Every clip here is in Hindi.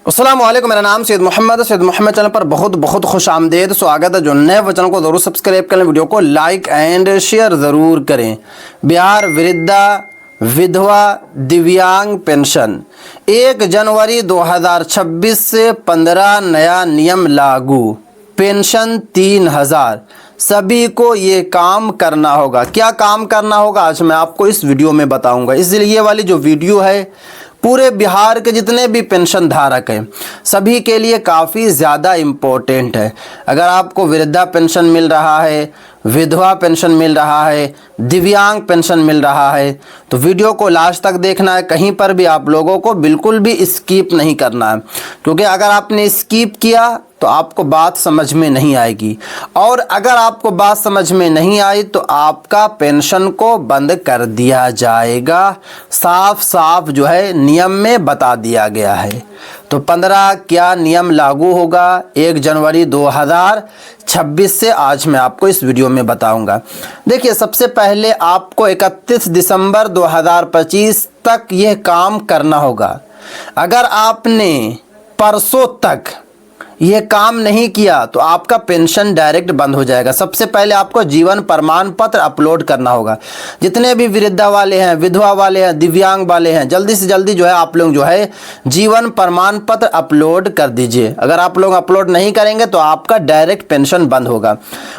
अस्सलाम वालेकुम। मेरा नाम सैयद मोहम्मद चैनल पर बहुत बहुत खुश आमदेद स्वागत है। जो नए चैनल को ज़रूर सब्सक्राइब करें, वीडियो को लाइक एंड शेयर ज़रूर करें। बिहार वृद्धा विधवा दिव्यांग पेंशन 1 जनवरी 2026 से 15 नया नियम लागू। पेंशन 3000। सभी को ये काम करना होगा। क्या काम करना होगा आज मैं आपको इस वीडियो में बताऊंगा। इसलिए ये वाली जो वीडियो है पूरे बिहार के जितने भी पेंशन धारक हैं सभी के लिए काफ़ी ज़्यादा इम्पोर्टेंट है। अगर आपको वृद्धा पेंशन मिल रहा है, विधवा पेंशन मिल रहा है, दिव्यांग पेंशन मिल रहा है तो वीडियो को लास्ट तक देखना है। कहीं पर भी आप लोगों को बिल्कुल भी स्किप नहीं करना है, क्योंकि अगर आपने स्किप किया तो आपको बात समझ में नहीं आएगी, और अगर आपको बात समझ में नहीं आई तो आपका पेंशन को बंद कर दिया जाएगा। साफ साफ जो है नियम में बता दिया गया है। तो 15 क्या नियम लागू होगा 1 जनवरी 2026 से आज मैं आपको इस वीडियो में बताऊंगा। देखिए, सबसे पहले आपको 31 दिसंबर 2025 तक यह काम करना होगा। अगर आपने परसों तक ये काम नहीं किया तो आपका पेंशन डायरेक्ट बंद हो जाएगा। सबसे पहले आपको जीवन प्रमाण पत्र अपलोड करना होगा। जितने भी वृद्धा वाले हैं, विधवा वाले हैं, दिव्यांग वाले हैं, जल्दी से जल्दी जो है आप लोग जो है जीवन प्रमाण पत्र अपलोड कर दीजिए। अगर आप लोग अपलोड नहीं करेंगे तो आपका डायरेक्ट पेंशन बंद होगा।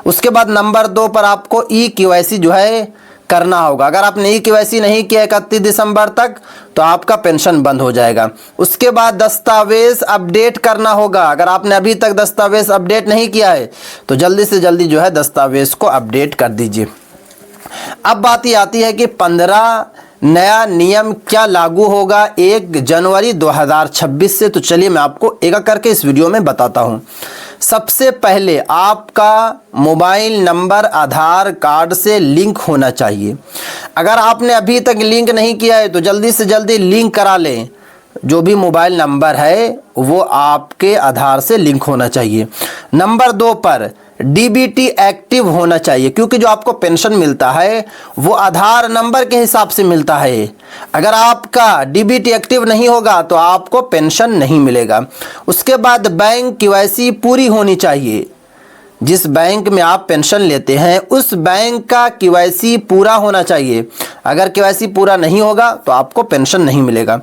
उसके बाद नंबर 2 पर आपको ई-केवाईसी जो है करना होगा। अगर आपने ई-केवाईसी नहीं किया 31 दिसंबर तक तो आपका पेंशन बंद हो जाएगा। उसके बाद दस्तावेज अपडेट करना होगा। अगर आपने अभी तक दस्तावेज अपडेट नहीं किया है तो जल्दी से जल्दी जो है दस्तावेज को अपडेट कर दीजिए। अब बात ये आती है कि 15 नया नियम क्या लागू होगा 1 जनवरी 2026 से। तो चलिए मैं आपको एक एक करके इस वीडियो में बताता हूँ। सबसे पहले आपका मोबाइल नंबर आधार कार्ड से लिंक होना चाहिए। अगर आपने अभी तक लिंक नहीं किया है तो जल्दी से जल्दी लिंक करा लें। जो भी मोबाइल नंबर है वो आपके आधार से लिंक होना चाहिए। नंबर 2 पर डीबीटी एक्टिव होना चाहिए, क्योंकि जो आपको पेंशन मिलता है वो आधार नंबर के हिसाब से मिलता है। अगर आपका डीबीटी एक्टिव नहीं होगा तो आपको पेंशन नहीं मिलेगा। उसके बाद बैंक केवाईसी पूरी होनी चाहिए। जिस बैंक में आप पेंशन लेते हैं उस बैंक का केवाईसी पूरा होना चाहिए। अगर केवाईसी पूरा नहीं होगा तो आपको पेंशन नहीं मिलेगा।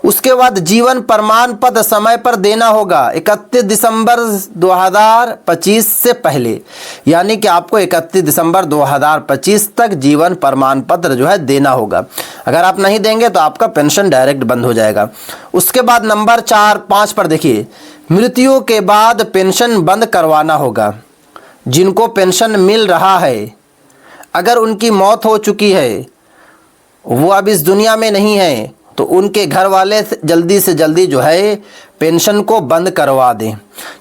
उसके बाद जीवन प्रमाण पत्र समय पर देना होगा 31 दिसंबर 2025 से पहले, यानी कि आपको 31 दिसंबर 2025 तक जीवन प्रमाण पत्र जो है देना होगा। अगर आप नहीं देंगे तो आपका पेंशन डायरेक्ट बंद हो जाएगा। उसके बाद नंबर 4-5 पर देखिए, मृत्यु के बाद पेंशन बंद करवाना होगा। जिनको पेंशन मिल रहा है अगर उनकी मौत हो चुकी है, वो अब इस दुनिया में नहीं है, तो उनके घर वाले जल्दी से जल्दी जो है पेंशन को बंद करवा दें।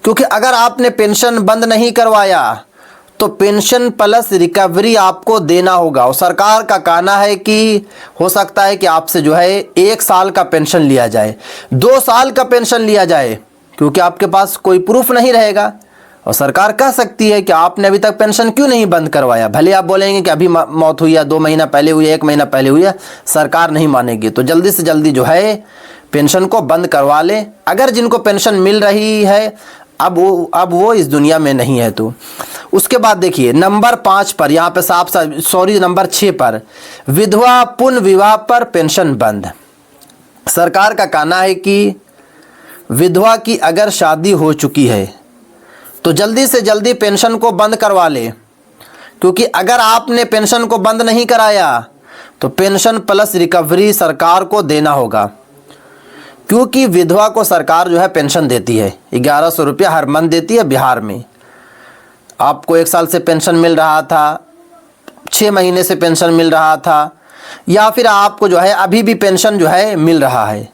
क्योंकि अगर आपने पेंशन बंद नहीं करवाया तो पेंशन प्लस रिकवरी आपको देना होगा। और सरकार का कहना है कि हो सकता है कि आपसे जो है 1 साल का पेंशन लिया जाए, 2 साल का पेंशन लिया जाए, क्योंकि आपके पास कोई प्रूफ नहीं रहेगा। और सरकार कह सकती है कि आपने अभी तक पेंशन क्यों नहीं बंद करवाया। भले आप बोलेंगे कि अभी मौत हुई है, 2 महीना पहले हुई है, 1 महीना पहले हुई है, सरकार नहीं मानेगी। तो जल्दी से जल्दी जो है पेंशन को बंद करवा लें। अगर जिनको पेंशन मिल रही है अब वो इस दुनिया में नहीं है तो। उसके बाद देखिए नंबर 5 पर यहाँ पे नंबर 6 पर विधवा पुनर्विवाह पर पेंशन बंद। सरकार का कहना है कि विधवा की अगर शादी हो चुकी है तो जल्दी से जल्दी पेंशन को बंद करवा ले, क्योंकि अगर आपने पेंशन को बंद नहीं कराया तो पेंशन प्लस रिकवरी सरकार को देना होगा। क्योंकि विधवा को सरकार जो है पेंशन देती है 1100 रुपया हर मंथ देती है बिहार में। आपको 1 साल से पेंशन मिल रहा था, 6 महीने से पेंशन मिल रहा था, या फिर आपको जो है अभी भी पेंशन जो है मिल रहा है,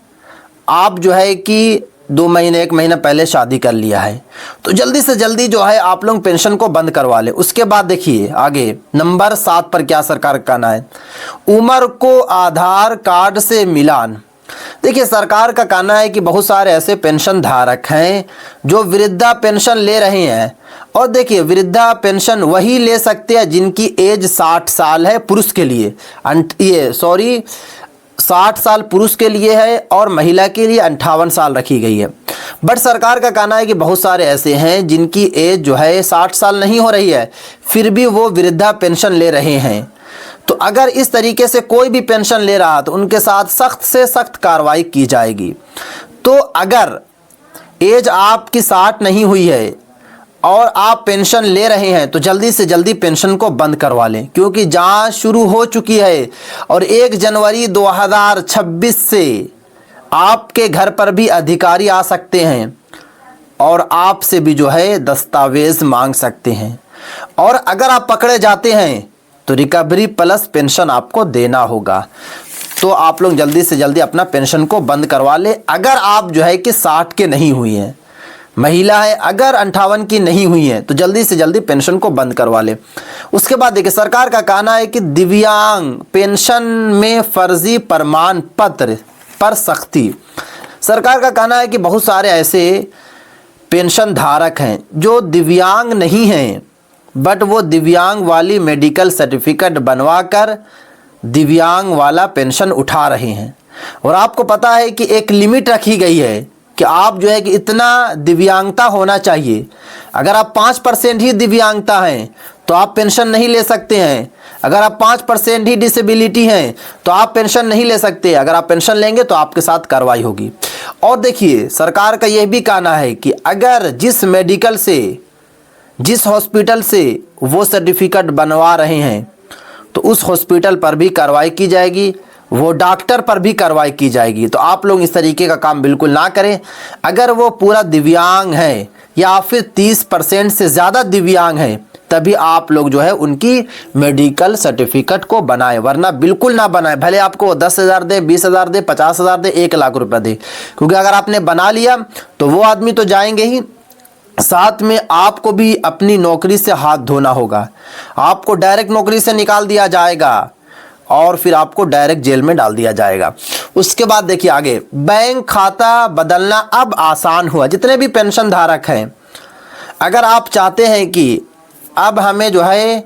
आप जो है कि 2 महीने 1 महीना पहले शादी कर लिया है, तो जल्दी से जल्दी जो है आप लोग पेंशन को बंद करवा ले। उसके बाद देखिए आगे नंबर 7 पर क्या सरकार का कहना है, उम्र को आधार कार्ड से मिलान। देखिए, सरकार का कहना है कि बहुत सारे ऐसे पेंशन धारक हैं जो वृद्धा पेंशन ले रहे हैं। और देखिए, वृद्धा पेंशन वही ले सकते हैं जिनकी एज 60 साल है पुरुष के लिए, 60 साल पुरुष के लिए है और महिला के लिए 58 साल रखी गई है। बट सरकार का कहना है कि बहुत सारे ऐसे हैं जिनकी एज जो है 60 साल नहीं हो रही है, फिर भी वो वृद्धा पेंशन ले रहे हैं। तो अगर इस तरीके से कोई भी पेंशन ले रहा तो उनके साथ सख्त से सख्त कार्रवाई की जाएगी। तो अगर एज आपकी 60 नहीं हुई है और आप पेंशन ले रहे हैं तो जल्दी से जल्दी पेंशन को बंद करवा लें, क्योंकि जांच शुरू हो चुकी है और 1 जनवरी 2026 से आपके घर पर भी अधिकारी आ सकते हैं और आपसे भी जो है दस्तावेज मांग सकते हैं। और अगर आप पकड़े जाते हैं तो रिकवरी प्लस पेंशन आपको देना होगा। तो आप लोग जल्दी से जल्दी अपना पेंशन को बंद करवा ले। अगर आप जो है कि 60 के नहीं हुई हैं, महिला है अगर 58 की नहीं हुई है तो जल्दी से जल्दी पेंशन को बंद करवा ले। उसके बाद देखिए, सरकार का कहना है कि दिव्यांग पेंशन में फर्जी प्रमाण पत्र पर सख्ती। सरकार का कहना है कि बहुत सारे ऐसे पेंशन धारक हैं जो दिव्यांग नहीं हैं, बट वो दिव्यांग वाली मेडिकल सर्टिफिकेट बनवाकर दिव्यांग वाला पेंशन उठा रहे हैं। और आपको पता है कि एक लिमिट रखी गई है कि आप जो है कि इतना दिव्यांगता होना चाहिए। अगर आप 5% ही दिव्यांगता हैं तो आप पेंशन नहीं ले सकते हैं। अगर आप 5% ही डिसेबिलिटी हैं तो आप पेंशन नहीं ले सकते। अगर आप पेंशन लेंगे तो आपके साथ कार्रवाई होगी। और देखिए, सरकार का यह भी कहना है कि अगर जिस मेडिकल से, जिस हॉस्पिटल से वो सर्टिफिकेट बनवा रहे हैं तो उस हॉस्पिटल पर भी कार्रवाई की जाएगी, वो डॉक्टर पर भी कार्रवाई की जाएगी। तो आप लोग इस तरीके का काम बिल्कुल ना करें। अगर वो पूरा दिव्यांग है या फिर 30% से ज़्यादा दिव्यांग है तभी आप लोग जो है उनकी मेडिकल सर्टिफिकेट को बनाएं, वरना बिल्कुल ना बनाएं। भले आपको 10,000 दे, 20,000 दे, 50,000 दे, 1,00,000 रुपये दे, क्योंकि अगर आपने बना लिया तो वो आदमी तो जाएंगे ही, साथ में आपको भी अपनी नौकरी से हाथ धोना होगा। आपको डायरेक्ट नौकरी से निकाल दिया जाएगा और फिर आपको डायरेक्ट जेल में डाल दिया जाएगा। उसके बाद देखिए आगे, बैंक खाता बदलना अब आसान हुआ। जितने भी पेंशन धारक हैं, अगर आप चाहते हैं कि अब हमें जो है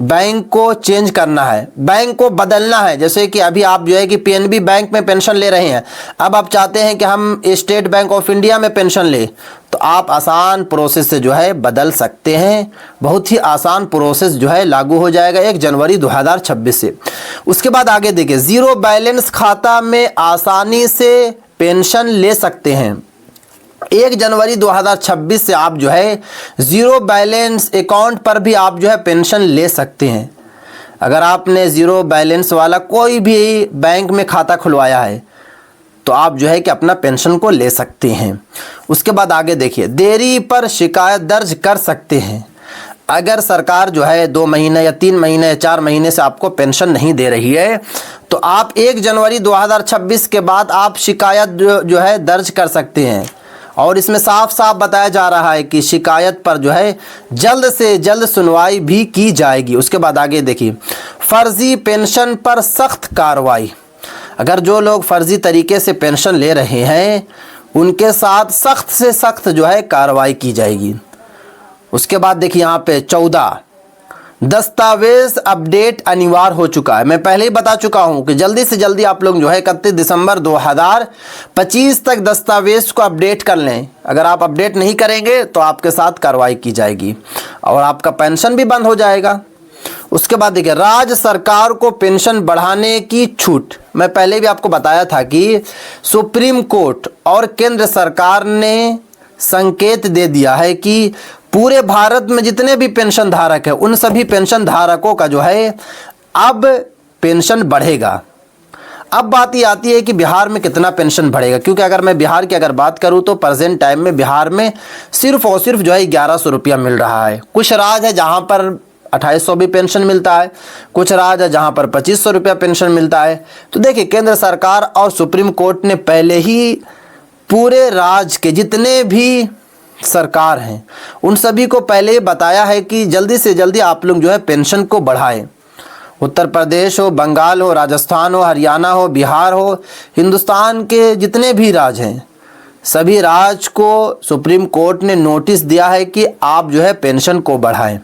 बैंक को चेंज करना है, बैंक को बदलना है, जैसे कि अभी आप जो है कि पीएनबी बैंक में पेंशन ले रहे हैं, अब आप चाहते हैं कि हम स्टेट बैंक ऑफ इंडिया में पेंशन ले, तो आप आसान प्रोसेस से जो है बदल सकते हैं। बहुत ही आसान प्रोसेस जो है लागू हो जाएगा 1 जनवरी 2026 से। उसके बाद आगे देखिए, ज़ीरो बैलेंस खाता में आसानी से पेंशन ले सकते हैं। 1 जनवरी 2026 से आप जो है ज़ीरो बैलेंस अकाउंट पर भी आप जो है पेंशन ले सकते हैं। अगर आपने ज़ीरो बैलेंस वाला कोई भी बैंक में खाता खुलवाया है तो आप जो है कि अपना पेंशन को ले सकते हैं। उसके बाद आगे देखिए, देरी पर शिकायत दर्ज कर सकते हैं। अगर सरकार जो है 2 महीने या 3 महीने या 4 महीने से आपको पेंशन नहीं दे रही है तो आप 1 जनवरी 2026 के बाद आप शिकायत जो है दर्ज कर सकते हैं। और इसमें साफ साफ बताया जा रहा है कि शिकायत पर जो है जल्द से जल्द सुनवाई भी की जाएगी। उसके बाद आगे देखिए, फर्जी पेंशन पर सख्त कार्रवाई। अगर जो लोग फर्जी तरीके से पेंशन ले रहे हैं उनके साथ सख्त से सख्त जो है कार्रवाई की जाएगी। उसके बाद देखिए यहाँ पे 14, दस्तावेज अपडेट अनिवार्य हो चुका है। मैं पहले ही बता चुका हूं कि जल्दी से जल्दी आप लोग जो है 31 दिसंबर 2025 तक दस्तावेज को अपडेट कर लें। अगर आप अपडेट नहीं करेंगे तो आपके साथ कार्रवाई की जाएगी और आपका पेंशन भी बंद हो जाएगा। उसके बाद देखिए, राज्य सरकार को पेंशन बढ़ाने की छूट। मैं पहले भी आपको बताया था कि सुप्रीम कोर्ट और केंद्र सरकार ने संकेत दे दिया है कि पूरे भारत में जितने भी पेंशन धारक हैं उन सभी पेंशन धारकों का जो है अब पेंशन बढ़ेगा। अब बात ये आती है कि बिहार में कितना पेंशन बढ़ेगा, क्योंकि अगर मैं बिहार की अगर बात करूं तो प्रेजेंट टाइम में बिहार में सिर्फ और सिर्फ जो है 1100 रुपया मिल रहा है। कुछ राज्य है जहां पर 2800 भी पेंशन मिलता है, कुछ राज्य है जहां पर 2500 रुपया पेंशन मिलता है। तो देखिए, केंद्र सरकार और सुप्रीम कोर्ट ने पहले ही पूरे राज्य के जितने भी सरकार हैं उन सभी को पहले ही बताया है कि जल्दी से जल्दी आप लोग जो है पेंशन को बढ़ाएं। उत्तर प्रदेश हो, बंगाल हो, राजस्थान हो, हरियाणा हो, बिहार हो, हिंदुस्तान के जितने भी राज्य हैं सभी राज्य को सुप्रीम कोर्ट ने नोटिस दिया है कि आप जो है पेंशन को बढ़ाएं।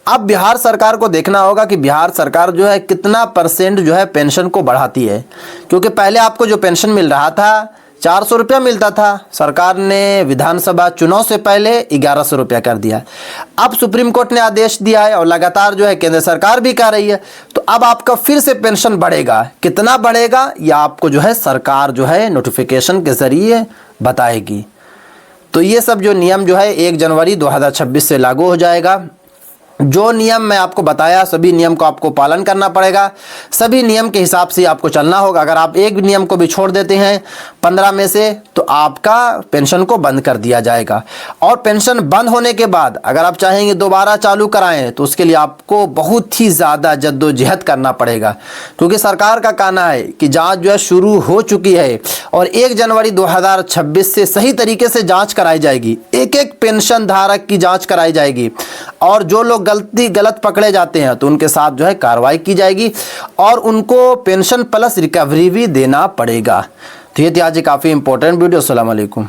अब बिहार सरकार को देखना होगा कि बिहार सरकार जो है कितना % जो है पेंशन को बढ़ाती है, क्योंकि पहले आपको जो पेंशन मिल रहा था 400 रुपया मिलता था, सरकार ने विधानसभा चुनाव से पहले 1100 रुपया कर दिया। अब सुप्रीम कोर्ट ने आदेश दिया है और लगातार जो है केंद्र सरकार भी कर रही है, तो अब आपका फिर से पेंशन बढ़ेगा। कितना बढ़ेगा या आपको जो है सरकार जो है नोटिफिकेशन के ज़रिए बताएगी। तो ये सब जो नियम जो है 1 जनवरी 2026 से लागू हो जाएगा। जो नियम मैं आपको बताया सभी नियम को आपको पालन करना पड़ेगा, सभी नियम के हिसाब से आपको चलना होगा। अगर आप एक नियम को भी छोड़ देते हैं 15 में से तो आपका पेंशन को बंद कर दिया जाएगा। और पेंशन बंद होने के बाद अगर आप चाहेंगे दोबारा चालू कराएं तो उसके लिए आपको बहुत ही ज़्यादा जद्दोजहद करना पड़ेगा, क्योंकि सरकार का कहना है कि जाँच जो है शुरू हो चुकी है और 1 जनवरी 2026 से सही तरीके से जाँच कराई जाएगी। एक एक पेंशन धारक की जाँच कराई जाएगी और जो लोग गलत पकड़े जाते हैं तो उनके साथ जो है कार्रवाई की जाएगी और उनको पेंशन प्लस रिकवरी भी देना पड़ेगा। तो ये थी आज काफ़ी इंपॉर्टेंट वीडियो। अस्सलाम वालेकुम।